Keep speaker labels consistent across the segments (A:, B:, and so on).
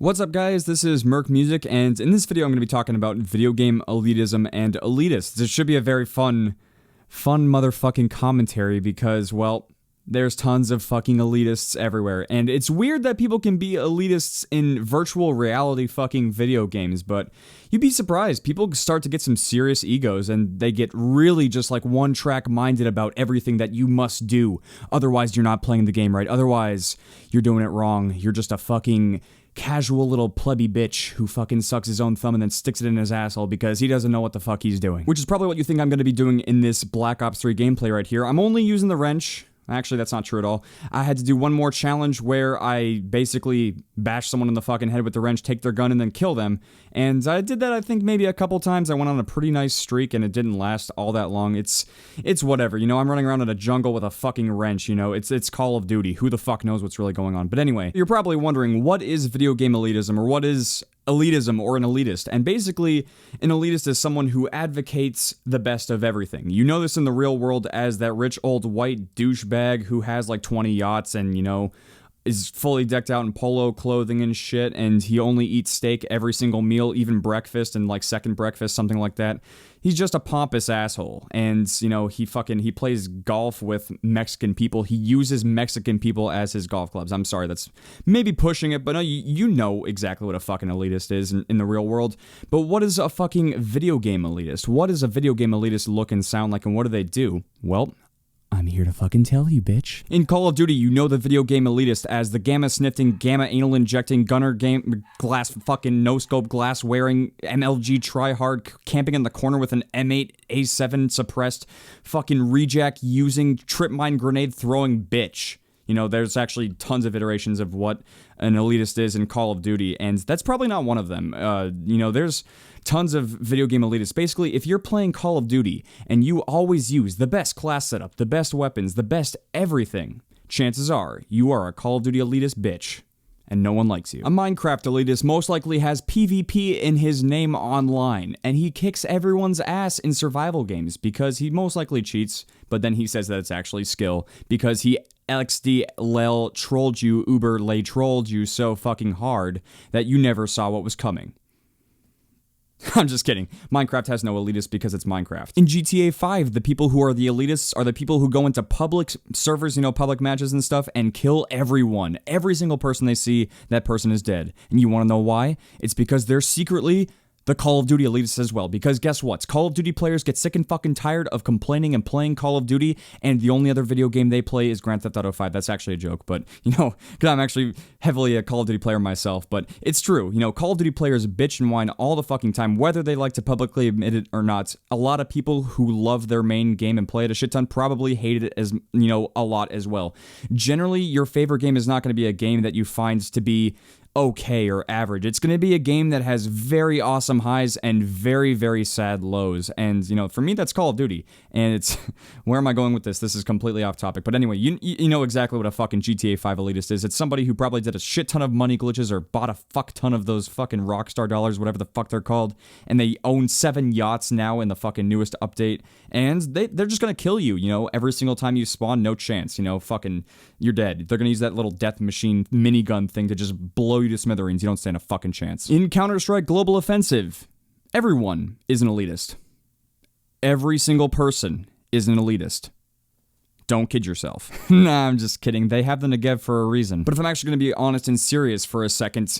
A: What's up, guys? This is Merc Music, and in this video I'm going to be talking about video game elitism and elitists. This should be a very fun motherfucking commentary because, well, there's tons of fucking elitists everywhere, and it's weird that people can be elitists in virtual reality fucking video games, but you'd be surprised. People start to get some serious egos, and they get really just like one-track minded about everything that you must do. Otherwise, you're not playing the game right. Otherwise, you're doing it wrong. You're just a fucking casual little plebby bitch who fucking sucks his own thumb and then sticks it in his asshole because he doesn't know what the fuck he's doing. Which is probably what you think I'm going to be doing in this Black Ops 3 gameplay right here. I'm only using the wrench. Actually, that's not true at all. I had to do one more challenge where I basically bash someone in the fucking head with the wrench, take their gun, and then kill them. And I did that, I think, maybe a couple times. I went on a pretty nice streak, and it didn't last all that long. It's whatever, you know? I'm running around in a jungle with a fucking wrench, you know? It's Call of Duty. Who the fuck knows what's really going on? But anyway, you're probably wondering, what is video game elitism, or what is elitism or an elitist? And basically, an elitist is someone who advocates the best of everything. You know this in the real world as that rich old white douchebag who has like 20 yachts and, you know, is fully decked out in polo clothing and shit, and he only eats steak every single meal, even breakfast and like second breakfast, something like that. He's just a pompous asshole, and, you know, he plays golf with Mexican people. He uses Mexican people as his golf clubs. I'm sorry, that's maybe pushing it, but no, you know exactly what a fucking elitist is in the real world. But what is a fucking video game elitist? What does a video game elitist look and sound like, and what do they do? Well, I'm here to fucking tell you, bitch. In Call of Duty, you know the video game elitist as the gamma-sniffing, gamma-anal-injecting, gunner game glass fucking no-scope glass-wearing, MLG try-hard, camping in the corner with an M8 A7 suppressed, fucking rejack-using, trip-mine grenade-throwing bitch. You know, there's actually tons of iterations of what an elitist is in Call of Duty, and that's probably not one of them. You know, there's tons of video game elitists. Basically, if you're playing Call of Duty and you always use the best class setup, the best weapons, the best everything, chances are you are a Call of Duty elitist bitch. And no one likes you. A Minecraft elitist most likely has PvP in his name online, and he kicks everyone's ass in survival games because he most likely cheats, but then he says that it's actually skill because he XD lel trolled you, uber lay trolled you so fucking hard that you never saw what was coming. I'm just kidding. Minecraft has no elitists because it's Minecraft. In GTA 5, the people who are the elitists are the people who go into public servers, you know, public matches and stuff, and kill everyone. Every single person they see, that person is dead. And you want to know why? It's because they're secretly the Call of Duty elitists as well, because guess what? Call of Duty players get sick and fucking tired of complaining and playing Call of Duty, and the only other video game they play is Grand Theft Auto 5. That's actually a joke, but, you know, because I'm actually heavily a Call of Duty player myself, but it's true. You know, Call of Duty players bitch and whine all the fucking time, whether they like to publicly admit it or not. A lot of people who love their main game and play it a shit ton probably hate it as, you know, a lot as well. Generally, your favorite game is not going to be a game that you find to be okay or average. It's going to be a game that has very awesome highs and very, very sad lows. And, you know, for me, that's Call of Duty. And it's, where am I going with this? This is completely off topic. But anyway, you know exactly what a fucking GTA 5 elitist is. It's somebody who probably did a shit ton of money glitches or bought a fuck ton of those fucking Rockstar dollars, whatever the fuck they're called. And they own 7 yachts now in the fucking newest update. And they're just going to kill you, you know, every single time you spawn, no chance, you know, fucking, you're dead. They're going to use that little death machine minigun thing to just blow you to smithereens. You don't stand a fucking chance. In Counter-Strike Global Offensive, everyone is an elitist. Every single person is an elitist. Don't kid yourself. Nah, I'm just kidding. They have the Negev for a reason. But if I'm actually going to be honest and serious for a second,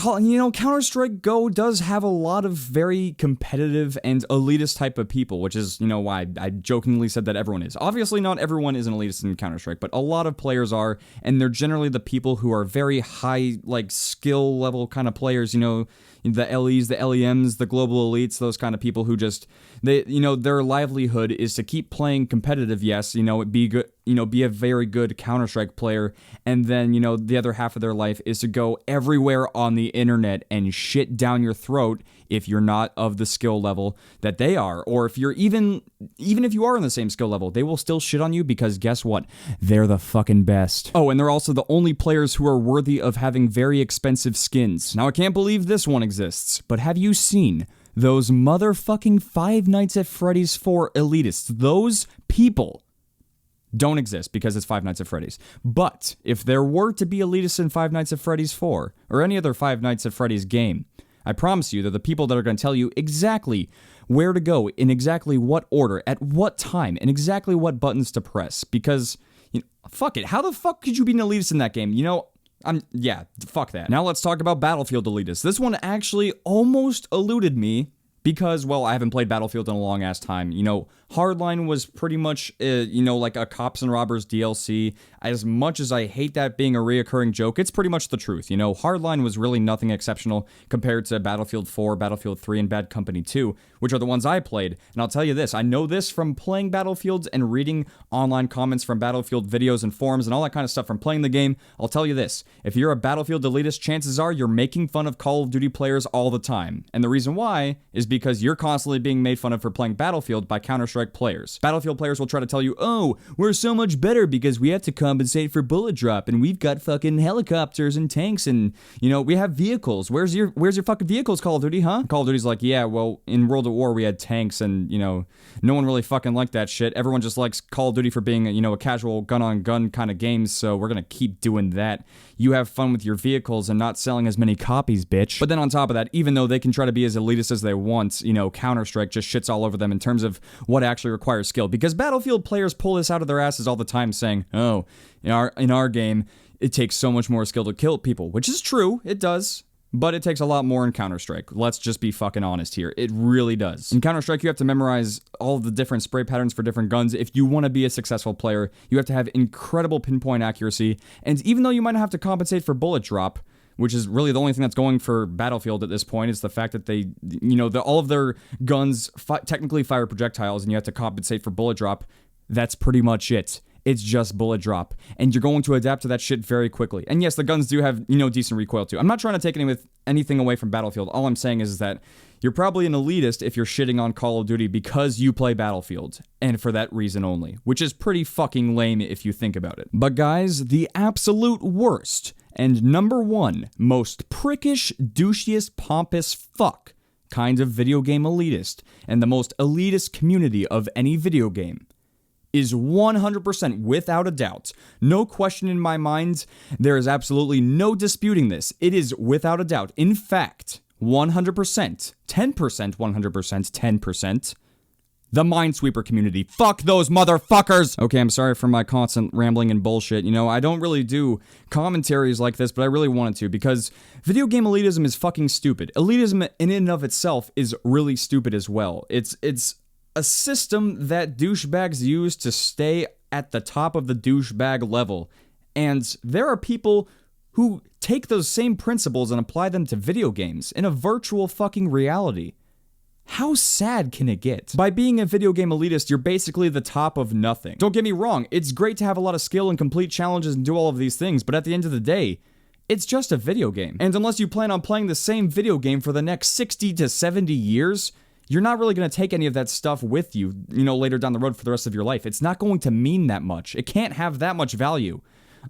A: you know, Counter-Strike Go does have a lot of very competitive and elitist type of people, which is, you know, why I jokingly said that everyone is. Obviously, not everyone is an elitist in Counter-Strike, but a lot of players are, and they're generally the people who are very high, like, skill level kind of players, you know, the LEs, the LEMs, the global elites, those kind of people who just, you know, their livelihood is to keep playing competitive, yes, you know, be good, you know, be a very good Counter-Strike player, and then, you know, the other half of their life is to go everywhere on the internet and shit down your throat if you're not of the skill level that they are, or if you're even if you are on the same skill level, they will still shit on you because guess what? They're the fucking best. Oh, and they're also the only players who are worthy of having very expensive skins. Now, I can't believe this one exists, but have you seen those motherfucking Five Nights at Freddy's 4 elitists? Those people don't exist because it's Five Nights at Freddy's. But if there were to be elitists in Five Nights at Freddy's 4, or any other Five Nights at Freddy's game, I promise you they're the people that are going to tell you exactly where to go, in exactly what order, at what time, and exactly what buttons to press. Because, fuck it, how the fuck could you be an elitist in that game? Yeah, fuck that. Now let's talk about Battlefield elitists. This one actually almost eluded me because, well, I haven't played Battlefield in a long-ass time. Hardline was pretty much, like a Cops and Robbers DLC. As much as I hate that being a reoccurring joke, it's pretty much the truth. Hardline was really nothing exceptional compared to Battlefield 4, Battlefield 3, and Bad Company 2, which are the ones I played. And I'll tell you this, I know this from playing Battlefields and reading online comments from Battlefield videos and forums and all that kind of stuff from playing the game. I'll tell you this, if you're a Battlefield elitist, chances are you're making fun of Call of Duty players all the time. And the reason why is because you're constantly being made fun of for playing Battlefield by Counter-Strike players. Battlefield players will try to tell you, oh, we're so much better because we have to compensate for bullet drop and we've got fucking helicopters and tanks and, we have vehicles. Where's your fucking vehicles, Call of Duty, huh? Call of Duty's like, yeah, well, in World at War we had tanks and, no one really fucking liked that shit. Everyone just likes Call of Duty for being, a casual gun-on-gun kind of game, so we're gonna keep doing that. You have fun with your vehicles and not selling as many copies, bitch. But then on top of that, even though they can try to be as elitist as they want, Counter-Strike just shits all over them in terms of what actually requires skill. Because Battlefield players pull this out of their asses all the time saying, oh, in our game, it takes so much more skill to kill people. Which is true, it does. But it takes a lot more in Counter-Strike. Let's just be fucking honest here. It really does. In Counter-Strike, you have to memorize all of the different spray patterns for different guns. If you want to be a successful player, you have to have incredible pinpoint accuracy. And even though you might not have to compensate for bullet drop, which is really the only thing that's going for Battlefield at this point, is the fact that they, all of their guns technically fire projectiles and you have to compensate for bullet drop. That's pretty much it. It's just bullet drop. And you're going to adapt to that shit very quickly. And yes, the guns do have, decent recoil too. I'm not trying to take anything away from Battlefield. All I'm saying is that you're probably an elitist if you're shitting on Call of Duty because you play Battlefield. And for that reason only. Which is pretty fucking lame if you think about it. But guys, the absolute worst and number one most prickish, douchiest, pompous fuck kind of video game elitist, and the most elitist community of any video game, is 100% without a doubt, no question in my mind, there is absolutely no disputing this. It is without a doubt, in fact, 100%, 10%, 100%, 10%, the Minesweeper community. Fuck those motherfuckers! Okay, I'm sorry for my constant rambling and bullshit. I don't really do commentaries like this, but I really wanted to, because video game elitism is fucking stupid. Elitism in and of itself is really stupid as well. It's a system that douchebags use to stay at the top of the douchebag level. And there are people who take those same principles and apply them to video games in a virtual fucking reality. How sad can it get? By being a video game elitist, you're basically the top of nothing. Don't get me wrong, it's great to have a lot of skill and complete challenges and do all of these things, but at the end of the day, it's just a video game. And unless you plan on playing the same video game for the next 60 to 70 years, you're not really going to take any of that stuff with you, later down the road for the rest of your life. It's not going to mean that much. It can't have that much value.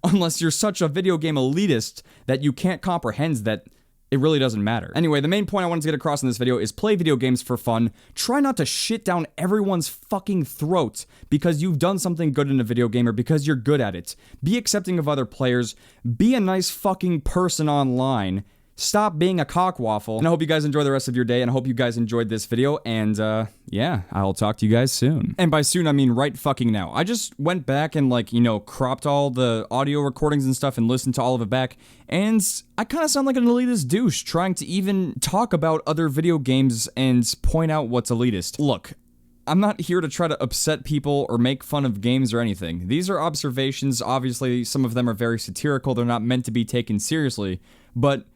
A: Unless you're such a video game elitist that you can't comprehend that it really doesn't matter. Anyway, the main point I wanted to get across in this video is play video games for fun. Try not to shit down everyone's fucking throat because you've done something good in a video game or because you're good at it. Be accepting of other players. Be a nice fucking person online. Stop being a cockwaffle. And I hope you guys enjoy the rest of your day, and I hope you guys enjoyed this video, and yeah, I'll talk to you guys soon. And by soon, I mean right fucking now. I just went back and cropped all the audio recordings and stuff and listened to all of it back, and I kind of sound like an elitist douche trying to even talk about other video games and point out what's elitist. Look, I'm not here to try to upset people or make fun of games or anything. These are observations. Obviously, some of them are very satirical. They're not meant to be taken seriously, but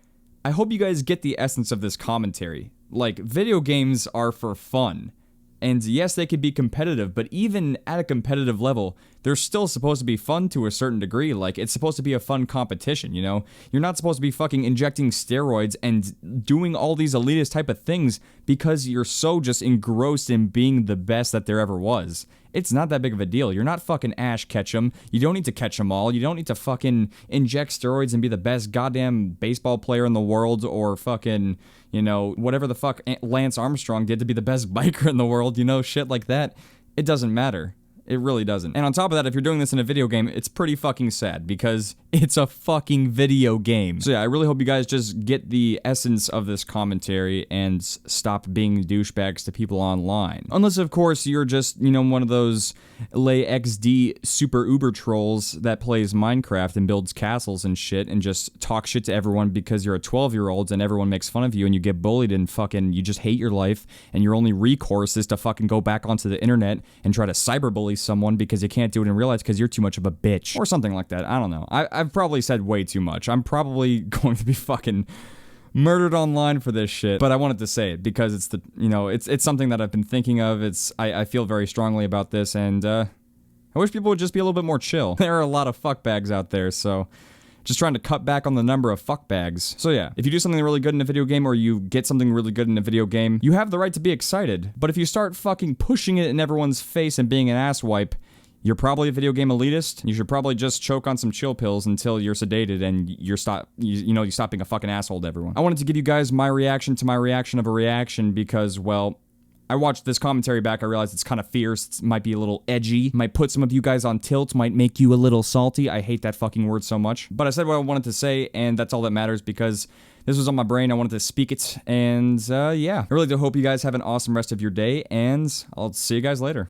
A: I hope you guys get the essence of this commentary. Video games are for fun. And yes, they could be competitive, but even at a competitive level, they're still supposed to be fun to a certain degree. It's supposed to be a fun competition, You're not supposed to be fucking injecting steroids and doing all these elitist type of things because you're so just engrossed in being the best that there ever was. It's not that big of a deal. You're not fucking Ash Ketchum. You don't need to catch them all. You don't need to fucking inject steroids and be the best goddamn baseball player in the world or fucking, whatever the fuck Lance Armstrong did to be the best biker in the world, shit like that. It doesn't matter. It really doesn't. And on top of that, if you're doing this in a video game, it's pretty fucking sad because it's a fucking video game. So yeah, I really hope you guys just get the essence of this commentary and stop being douchebags to people online. Unless, of course, you're just, you know, one of those lay XD super uber trolls that plays Minecraft and builds castles and shit and just talk shit to everyone because you're a 12-year-old and everyone makes fun of you and you get bullied and fucking you just hate your life and your only recourse is to fucking go back onto the internet and try to cyberbully someone because you can't do it in real life because you're too much of a bitch. Or something like that. I don't know. I've probably said way too much. I'm probably going to be fucking murdered online for this shit, but I wanted to say it because it's the, you know, it's something that I've been thinking of. I feel very strongly about this, and I wish people would just be a little bit more chill. There are a lot of fuckbags out there, so just trying to cut back on the number of fuckbags. So yeah, if you do something really good in a video game or you get something really good in a video game, you have the right to be excited. But if you start fucking pushing it in everyone's face and being an asswipe, you're probably a video game elitist. You should probably just choke on some chill pills until you're sedated and you stop being a fucking asshole to everyone. I wanted to give you guys my reaction to my reaction of a reaction because, well, I watched this commentary back, I realized it's kind of fierce, it might be a little edgy, might put some of you guys on tilt, might make you a little salty. I hate that fucking word so much. But I said what I wanted to say, and that's all that matters because this was on my brain, I wanted to speak it, and yeah. I really do hope you guys have an awesome rest of your day, and I'll see you guys later.